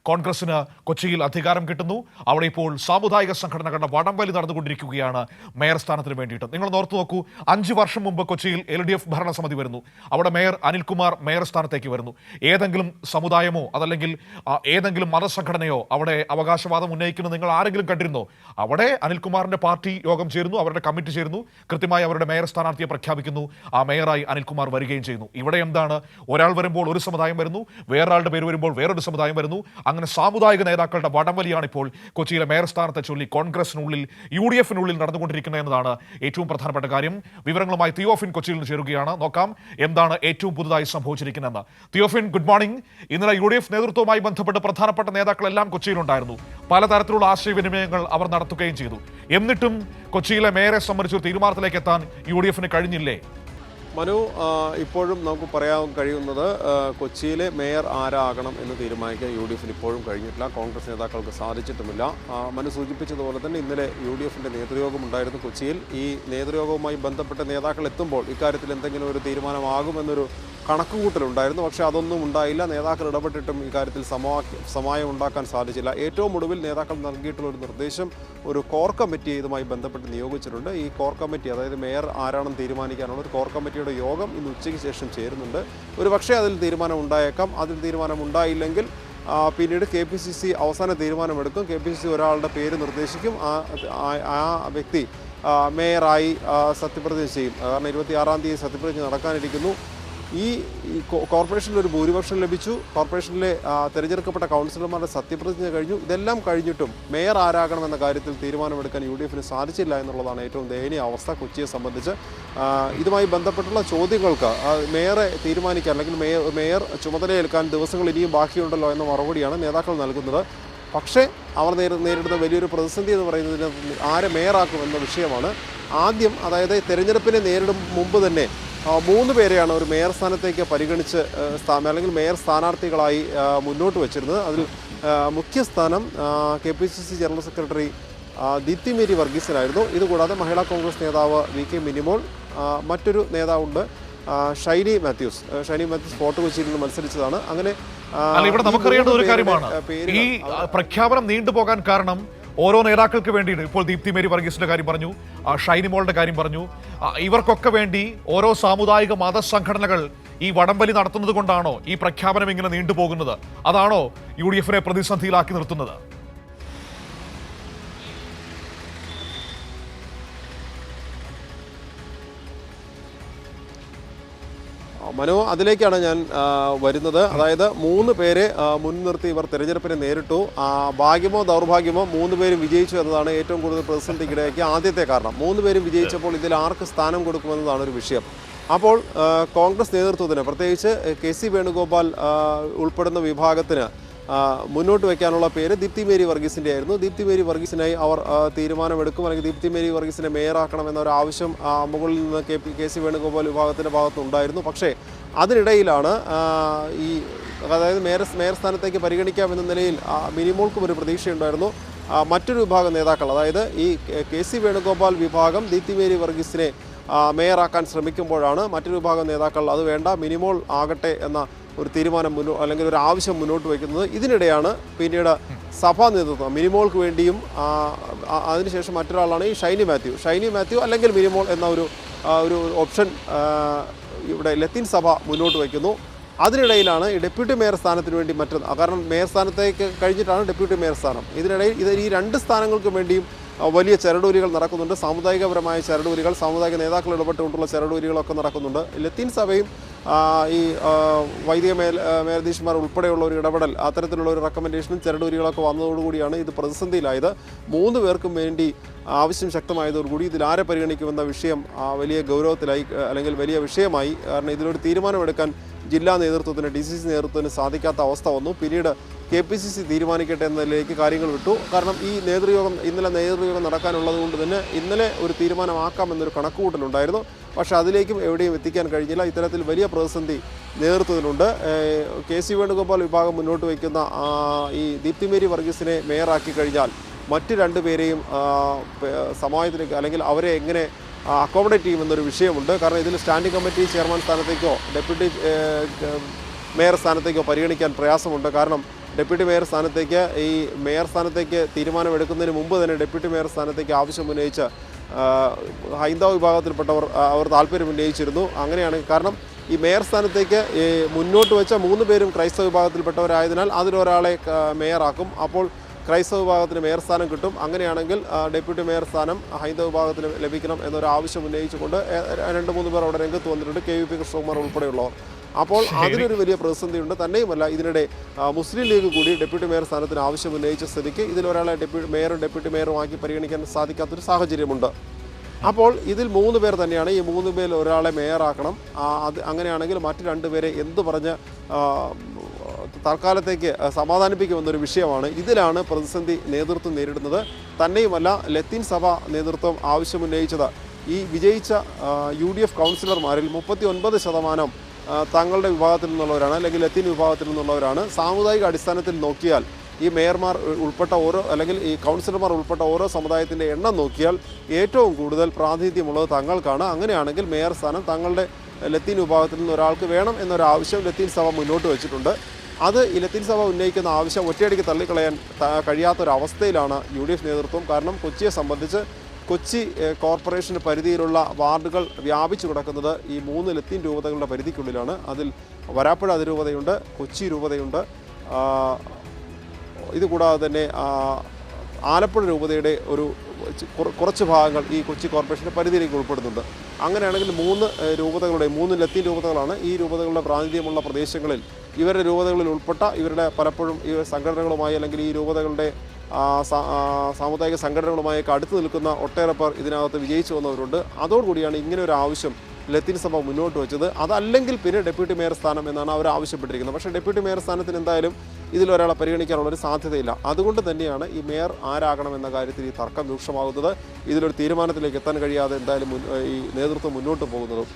കോൺഗ്രസിന് കൊച്ചിയിൽ അധികാരം കിട്ടുന്നു. അവിടെ ഇപ്പോൾ സാമുദായിക സംഘടനകളുടെ വടംവലി നടന്നുകൊണ്ടിരിക്കുകയാണ് മേയർ സ്ഥാനത്തിന് വേണ്ടിയിട്ട്. നിങ്ങൾ ഓർത്തു നോക്കൂ, 5 വർഷം മുമ്പ് കൊച്ചിയിൽ LDF ഭരണസമിതി വരുന്നു. അവിടെ മേയർ അനിൽകുമാർ മേയർ സ്ഥാനത്തേക്ക് വരുന്നു. ഏതെങ്കിലും സമുദായമോ അതല്ലെങ്കിൽ ഏതെങ്കിലും മതസംഘടനയോ അവിടെ അവകാശവാദം ഉന്നയിക്കുന്നത് നിങ്ങൾ ആരെങ്കിലും കണ്ടിരുന്നോ? അവിടെ അനിൽകുമാറിന്റെ പാർട്ടി യോഗം ചേരുന്നു, അവരുടെ കമ്മിറ്റി ചേരുന്നു, കൃത്യമായി അവരുടെ മേയർ സ്ഥാനാർത്ഥിയെ പ്രഖ്യാപിക്കുന്നു. ആ മേയറായി അനിൽകുമാർ വരികയും ചെയ്യുന്നു. ഇവിടെ എന്താണ്, ഒരാൾ വരുമ്പോൾ ഒരു സമുദായം വരുന്നു, വേറൊരാളുടെ പേര് വരുമ്പോൾ വേറൊരു സമുദായം വരുന്നു. അങ്ങനെ സാമുദായിക നേതാക്കളുടെ വടംവലിയാണ് ഇപ്പോൾ കൊച്ചിയിലെ മേയർ സ്ഥാനത്തെ ചൊല്ലി കോൺഗ്രസിനുള്ളിൽ UDF-നുള്ളിൽ നടന്നുകൊണ്ടിരിക്കുന്നത് എന്നതാണ് ഏറ്റവും പ്രധാനപ്പെട്ട കാര്യം. വിവരങ്ങളുമായി തിയോഫിൻ കൊച്ചിയിൽ നിന്ന് ചേരുകയാണ്. നോക്കാം എന്താണ് ഏറ്റവും പുതുതായി സംഭവിച്ചിരിക്കുന്നതെന്ന്. Theophin, good morning. ഇന്നലെ UDF നേതൃത്വവുമായി ബന്ധപ്പെട്ട് പ്രധാനപ്പെട്ട നേതാക്കളെല്ലാം കൊച്ചിയിലുണ്ടായിരുന്നു. പലതരത്തിലുള്ള ആശയവിനിമയങ്ങൾ അവർ നടത്തുകയും ചെയ്തു. എന്നിട്ടും കൊച്ചിയിലെ മേയറെ സംബന്ധിച്ചൊരു തീരുമാനത്തിലേക്ക് എത്താൻ UDF-ന് കഴിഞ്ഞില്ലേ? മനു, ഇപ്പോഴും നമുക്ക് പറയാൻ കഴിയുന്നത് കൊച്ചിയിലെ മേയർ ആരാകണം എന്ന് തീരുമാനിക്കാൻ UDF-ന് ഇപ്പോഴും കഴിഞ്ഞിട്ടില്ല. കോൺഗ്രസ് നേതാക്കൾക്ക് സാധിച്ചിട്ടുമില്ല. മനു സൂചിപ്പിച്ചതുപോലെ തന്നെ ഇന്നലെ UDF-ന്റെ നേതൃയോഗം ഉണ്ടായിരുന്നു കൊച്ചിയിൽ. ഈ നേതൃയോഗവുമായി ബന്ധപ്പെട്ട നേതാക്കൾ എത്തുമ്പോൾ ഇക്കാര്യത്തിൽ എന്തെങ്കിലും ഒരു തീരുമാനമാകുമെന്നൊരു കണക്കുകൂട്ടലുണ്ടായിരുന്നു. പക്ഷേ അതൊന്നും ഉണ്ടായില്ല. നേതാക്കൾ ഇടപെട്ടിട്ടും ഇക്കാര്യത്തിൽ സമായം ഉണ്ടാക്കാൻ സാധിച്ചില്ല. ഏറ്റവും ഒടുവിൽ നേതാക്കൾ നൽകിയിട്ടുള്ള ഒരു നിർദ്ദേശം ഒരു കോർ കമ്മിറ്റി ഇതുമായി ബന്ധപ്പെട്ട് നിയോഗിച്ചിട്ടുണ്ട്. ഈ കോർ കമ്മിറ്റി, അതായത് മേയർ ആരാണെന്ന് തീരുമാനിക്കാനുള്ള ഒരു കോർ കമ്മിറ്റിയുടെ യോഗം ഇന്ന് ഉച്ചയ്ക്ക് ശേഷം ചേരുന്നുണ്ട്. ഒരു പക്ഷേ അതിൽ തീരുമാനം ഉണ്ടായേക്കാം. അതിൽ തീരുമാനം ഉണ്ടായില്ലെങ്കിൽ പിന്നീട് KPCC അവസാന തീരുമാനമെടുക്കും. KPCC ഒരാളുടെ പേര് നിർദ്ദേശിക്കും. ആ വ്യക്തി മേയറായി സത്യപ്രതിജ്ഞ ചെയ്യും. കാരണം 26-ാം തീയതി സത്യപ്രതിജ്ഞ നടക്കാനിരിക്കുന്നു. ഈ കോർപ്പറേഷനിൽ ഒരു ഭൂരിപക്ഷം ലഭിച്ചു. കോർപ്പറേഷനിലെ തിരഞ്ഞെടുക്കപ്പെട്ട കൗൺസിലർമാരുടെ സത്യപ്രതിജ്ഞ കഴിഞ്ഞു. ഇതെല്ലാം കഴിഞ്ഞിട്ടും മേയർ ആരാകണമെന്ന കാര്യത്തിൽ തീരുമാനമെടുക്കാൻ UDF-ന് സാധിച്ചില്ല എന്നുള്ളതാണ് ഏറ്റവും ദയനീയ അവസ്ഥ കൊച്ചിയെ സംബന്ധിച്ച്. ഇതുമായി ബന്ധപ്പെട്ടുള്ള ചോദ്യങ്ങൾക്ക് മേയറെ തീരുമാനിക്കാൻ അല്ലെങ്കിൽ മേയർ ചുമതലയേൽക്കാൻ ദിവസങ്ങൾ ഇനിയും ബാക്കിയുണ്ടല്ലോ എന്ന മറുപടിയാണ് നേതാക്കൾ നൽകുന്നത്. പക്ഷേ അവർ നേരിടുന്ന വലിയൊരു പ്രതിസന്ധി എന്ന് പറയുന്നതിന് ആരെ മേയറാക്കും എന്ന വിഷയമാണ്. ആദ്യം, അതായത് തെരഞ്ഞെടുപ്പിനെ നേരിടും മുമ്പ് തന്നെ 3 പേരെയാണ് ഒരു മേയർ സ്ഥാനത്തേക്ക് പരിഗണിച്ച് അല്ലെങ്കിൽ മേയർ സ്ഥാനാർത്ഥികളായി മുന്നോട്ട് വച്ചിരുന്നത്. അതിൽ മുഖ്യ സ്ഥാനം KPCC general secretary Deepthi Mary വർഗീസിനായിരുന്നു. ഇതുകൂടാതെ മഹിളാ കോൺഗ്രസ് നേതാവ് VK മിനിമോൾ, മറ്റൊരു നേതാവുണ്ട് ഷൈനി മാത്യൂസ്. ഫോർട്ട് കൊച്ചിയിൽ നിന്ന് മത്സരിച്ചതാണ്. അങ്ങനെ ഇവിടെ നമുക്കറിയേണ്ട ഒരു കാര്യമാണ്, ഈ പ്രഖ്യാപനം നീണ്ടുപോകാൻ കാരണം ഓരോ നേതാക്കൾക്ക് വേണ്ടിയിട്ട് ഇപ്പോൾ ദീപ്തി മേരി വർഗീസിന്റെ കാര്യം പറഞ്ഞു, ഷൈനി മോളുടെ കാര്യം പറഞ്ഞു. ഇവർക്കൊക്കെ വേണ്ടി ഓരോ സാമുദായിക മതസംഘടനകൾ ഈ വടംവലി നടത്തുന്നത് കൊണ്ടാണോ ഈ പ്രഖ്യാപനം ഇങ്ങനെ നീണ്ടുപോകുന്നത്? അതാണോ UDF-നെ പ്രതിസന്ധിയിലാക്കി നിർത്തുന്നത്? മനോ, അതിലേക്കാണ് ഞാൻ വരുന്നത്. അതായത് 3 പേരെ മുൻനിർത്തി ഇവർ തെരഞ്ഞെടുപ്പിനെ നേരിട്ടു. ഭാഗ്യമോ ദൗർഭാഗ്യമോ 3 പേരും വിജയിച്ചു എന്നതാണ് ഏറ്റവും കൂടുതൽ പ്രതിസന്ധിക്കിടയാക്കിയ ആദ്യത്തെ കാരണം. 3 പേരും വിജയിച്ചപ്പോൾ ഇതിൽ ആർക്ക് സ്ഥാനം കൊടുക്കുമെന്നതാണ് ഒരു വിഷയം. അപ്പോൾ കോൺഗ്രസ് നേതൃത്വത്തിന്, പ്രത്യേകിച്ച് KC വേണുഗോപാൽ ഉൾപ്പെടുന്ന വിഭാഗത്തിന് മുന്നോട്ട് വയ്ക്കാനുള്ള പേര് ദീപ്തി മേരി വർഗീസിൻ്റെ ആയിരുന്നു. ദീപ്തി മേരി വർഗീസിനായി അവർ തീരുമാനമെടുക്കും, അല്ലെങ്കിൽ ദീപ്തി മേരി വർഗീസിനെ മേയറാക്കണമെന്നൊരു ആവശ്യം മുകളിൽ നിന്ന് KC വേണുഗോപാൽ വിഭാഗത്തിൻ്റെ ഭാഗത്തുണ്ടായിരുന്നു. പക്ഷേ അതിനിടയിലാണ് അതായത് മേയർ സ്ഥാനത്തേക്ക് പരിഗണിക്കാമെന്ന നിലയിൽ മിനിമോൾക്കും ഒരു പ്രതീക്ഷയുണ്ടായിരുന്നു. മറ്റൊരു വിഭാഗം നേതാക്കൾ, അതായത് ഈ KC വേണുഗോപാൽ വിഭാഗം ദീപ്തി മേരി വർഗീസിനെ മേയറാക്കാൻ ശ്രമിക്കുമ്പോഴാണ് മറ്റൊരു വിഭാഗം നേതാക്കൾ അത് വേണ്ട, മിനിമോൾ ആകട്ടെ എന്ന ഒരു തീരുമാനം അല്ലെങ്കിൽ ഒരു ആവശ്യം മുന്നോട്ട് വയ്ക്കുന്നത്. ഇതിനിടെയാണ് പിന്നീട് സഭാ നേതൃത്വം മിനിമോൾക്ക് വേണ്ടിയും അതിനുശേഷം മറ്റൊരാളാണ് ഈ ഷൈനി മാത്യു അല്ലെങ്കിൽ മിനിമോൾ എന്ന ഒരു ഓപ്ഷൻ ഇവിടെ ലത്തീൻ സഭ മുന്നോട്ട് വയ്ക്കുന്നു. അതിനിടയിലാണ് ഈ ഡെപ്യൂട്ടി മേയർ സ്ഥാനത്തിന് വേണ്ടി കാരണം മേയർ സ്ഥാനത്തേക്ക് കഴിഞ്ഞിട്ടാണ് ഡെപ്യൂട്ടി മേയർ സ്ഥാനം. ഇതിനിടയിൽ ഈ 2 സ്ഥാനങ്ങൾക്ക് വേണ്ടിയും വലിയ ചരടൂരികൾ നടക്കുന്നുണ്ട്. സാമുദായികപരമായ ചരടൂരികൾ, സാമുദായിക നേതാക്കൾ ഇടപെട്ടുകൊണ്ടുള്ള ചരടൂരികളൊക്കെ നടക്കുന്നുണ്ട്. ലത്തീൻ സഭയും ഈ വൈദിക മേലധ്യക്ഷന്മാർ ഉൾപ്പെടെയുള്ള ഒരു ഇടപെടൽ, അത്തരത്തിലുള്ള ഒരു റെക്കമെൻഡേഷനും ചരടൂരികളൊക്കെ വന്നതോടുകൂടിയാണ് ഇത് പ്രതിസന്ധിയിലായത്. 3 പേർക്കും വേണ്ടി ആവശ്യം ശക്തമായതോടുകൂടി ഇതിൽ ആരെ പരിഗണിക്കുമെന്ന വിഷയം വലിയ ഗൗരവത്തിലായി, അല്ലെങ്കിൽ വലിയ വിഷയമായി. കാരണം ഇതിലൊരു തീരുമാനമെടുക്കാൻ ജില്ലാ നേതൃത്വത്തിന്, DCC നേതൃത്വത്തിന് സാധിക്കാത്ത അവസ്ഥ വന്നു. പിന്നീട് KPCC തീരുമാനിക്കട്ടെ എന്നതിലേക്ക് കാര്യങ്ങൾ വിട്ടു. കാരണം ഇന്നലെ നേതൃയോഗം നടക്കാനുള്ളത് കൊണ്ട് തന്നെ ഇന്നലെ ഒരു തീരുമാനമാക്കാമെന്നൊരു കണക്കുകൂട്ടലുണ്ടായിരുന്നു. പക്ഷേ അതിലേക്കും എവിടെയും എത്തിക്കാൻ കഴിഞ്ഞില്ല. ഇത്തരത്തിൽ വലിയ പ്രതിസന്ധി നേതൃത്വത്തിലുണ്ട്. KC വേണുഗോപാൽ വിഭാഗം മുന്നോട്ട് വയ്ക്കുന്ന ഈ ദീപ്തി മേരി വർഗീസിനെ മേയറാക്കി കഴിഞ്ഞാൽ മറ്റ് 2 പേരെയും സമാജത്തിലേക്ക്, അല്ലെങ്കിൽ അവരെ എങ്ങനെ അക്കോമഡേറ്റ് ചെയ്യുമെന്നൊരു വിഷയമുണ്ട്. കാരണം ഇതിൽ സ്റ്റാൻഡിംഗ് കമ്മിറ്റി ചെയർമാൻ സ്ഥാനത്തേക്കോ ഡെപ്യൂട്ടി മേയർ സ്ഥാനത്തേക്കോ പരിഗണിക്കാൻ പ്രയാസമുണ്ട്. കാരണം ഡെപ്യൂട്ടി മേയർ സ്ഥാനത്തേക്ക് ഈ മേയർ സ്ഥാനത്തേക്ക് തീരുമാനമെടുക്കുന്നതിന് മുമ്പ് തന്നെ ഡെപ്യൂട്ടി മേയർ സ്ഥാനത്തേക്ക് ആവശ്യം ഉന്നയിച്ച ഹൈന്ദവ വിഭാഗത്തിൽപ്പെട്ടവർ അവർ താല്പര്യം ഉന്നയിച്ചിരുന്നു. അങ്ങനെയാണ് കാരണം ഈ മേയർ സ്ഥാനത്തേക്ക് മുന്നോട്ട് വെച്ച 3 പേരും ക്രൈസ്തവ വിഭാഗത്തിൽപ്പെട്ടവരായതിനാൽ അതിലൊരാളെ മേയറാക്കും. അപ്പോൾ ക്രൈസ്തവ വിഭാഗത്തിന് മേയർ സ്ഥാനം കിട്ടും. അങ്ങനെയാണെങ്കിൽ ഡെപ്യൂട്ടി മേയർ സ്ഥാനം ഹൈന്ദവ വിഭാഗത്തിന് ലഭിക്കണം എന്നൊരു ആവശ്യം ഉന്നയിച്ചുകൊണ്ട് 2-3 പേർ അവിടെ രംഗത്ത് വന്നിട്ടുണ്ട്, KVP കൃഷ്ണകുമാർ ഉൾപ്പെടെയുള്ളവർ. അപ്പോൾ അതിനൊരു വലിയ പ്രതിസന്ധിയുണ്ട്. തന്നെയുമല്ല, ഇതിനിടെ മുസ്ലിം ലീഗ് കൂടി ഡെപ്യൂട്ടി മേയർ സ്ഥാനത്തിന് ആവശ്യം ഉന്നയിച്ച സ്ഥിതിക്ക് ഇതിലൊരാളെ ഡെപ്യൂട്ടി മേയറുമാക്കി പരിഗണിക്കാൻ സാധിക്കാത്തൊരു സാഹചര്യമുണ്ട്. അപ്പോൾ ഇതിൽ 3 പേർ തന്നെയാണ്. ഈ 3 പേരിൽ ഒരാളെ മേയറാക്കണം. അങ്ങനെയാണെങ്കിൽ മറ്റ് 2 പേരെ എന്തു പറഞ്ഞ് തൽക്കാലത്തേക്ക് സമാധാനിപ്പിക്കുമെന്നൊരു വിഷയമാണ്. ഇതിലാണ് പ്രതിസന്ധി നേതൃത്വം നേരിടുന്നത്. തന്നെയുമല്ല, ലത്തീൻ സഭ നേതൃത്വം ആവശ്യമുന്നയിച്ചത് ഈ വിജയിച്ച UDF കൗൺസിലർമാരിൽ 39% തങ്ങളുടെ വിഭാഗത്തിൽ നിന്നുള്ളവരാണ്, അല്ലെങ്കിൽ ലത്തീൻ വിഭാഗത്തിൽ നിന്നുള്ളവരാണ്. സാമുദായിക അടിസ്ഥാനത്തിൽ നോക്കിയാൽ ഈ മേയർമാർ ഉൾപ്പെട്ട അല്ലെങ്കിൽ ഈ കൗൺസിലർമാർ ഉൾപ്പെട്ട ഓരോ സമുദായത്തിൻ്റെ എണ്ണം നോക്കിയാൽ ഏറ്റവും കൂടുതൽ പ്രാതിനിധ്യമുള്ളത് തങ്ങൾക്കാണ്. അങ്ങനെയാണെങ്കിൽ മേയർ സ്ഥാനം തങ്ങളുടെ ലത്തീൻ വിഭാഗത്തിൽ നിന്ന് ഒരാൾക്ക് വേണം എന്നൊരാവശ്യം ലത്തീൻ സഭ മുന്നോട്ട് വെച്ചിട്ടുണ്ട്. അത് ഈ ലത്തീൻ സഭ ഉന്നയിക്കുന്ന ആവശ്യം ഒറ്റയടിക്ക് തള്ളിക്കളയാൻ കഴിയാത്തൊരവസ്ഥയിലാണ് UDF നേതൃത്വം. കാരണം കൊച്ചിയെ സംബന്ധിച്ച് കൊച്ചി കോർപ്പറേഷന് പരിധിയിലുള്ള വാർഡുകൾ വ്യാപിച്ചു കിടക്കുന്നത് ഈ 3 ലത്തീൻ രൂപതകളുടെ പരിധിക്കുള്ളിലാണ്. അതിൽ വരാപ്പുഴ അതിരൂപതയുണ്ട്, കൊച്ചി രൂപതയുണ്ട്, ഇതുകൂടാതെ തന്നെ ആലപ്പുഴ രൂപതയുടെ കുറച്ച് ഭാഗങ്ങൾ ഈ കൊച്ചി കോർപ്പറേഷൻ്റെ പരിധിയിലേക്ക് ഉൾപ്പെടുന്നുണ്ട്. അങ്ങനെയാണെങ്കിൽ 3 ലത്തീൻ രൂപതകളാണ്. ഈ രൂപതകളുടെ പ്രാതിനിധ്യമുള്ള പ്രദേശങ്ങളിൽ ഇവരുടെ രൂപതകളിൽ ഉൾപ്പെട്ട ഇവരുടെ പലപ്പോഴും ഈ സംഘടനകളുമായി അല്ലെങ്കിൽ ഈ രൂപതകളുടെ സാമുദായിക സംഘടനകളുമായൊക്കെ അടുത്ത് നിൽക്കുന്ന ഒട്ടേറെ പേർ ഇതിനകത്ത് വിജയിച്ചു വന്നവരുണ്ട്. അതോടുകൂടിയാണ് ഇങ്ങനെ ഒരു ആവശ്യം ലത്തീൻ സഭ മുന്നോട്ട് വെച്ചത്. അതല്ലെങ്കിൽ പിന്നെ ഡെപ്യൂട്ടി മേയർ സ്ഥാനം എന്നാണ് അവർ ആവശ്യപ്പെട്ടിരിക്കുന്നത്. പക്ഷേ ഡെപ്യൂട്ടി മേയർ സ്ഥാനത്തിന് എന്തായാലും ഇതിലൊരാളെ പരിഗണിക്കാനുള്ളൊരു സാധ്യതയില്ല. അതുകൊണ്ട് തന്നെയാണ് ഈ മേയർ ആരാകണമെന്ന കാര്യത്തിൽ ഈ തർക്കം രൂക്ഷമാകുന്നത്. ഇതിലൊരു തീരുമാനത്തിലേക്ക് എത്താൻ കഴിയാതെ എന്തായാലും ഈ നേതൃത്വം മുന്നോട്ട് പോകുന്നതും.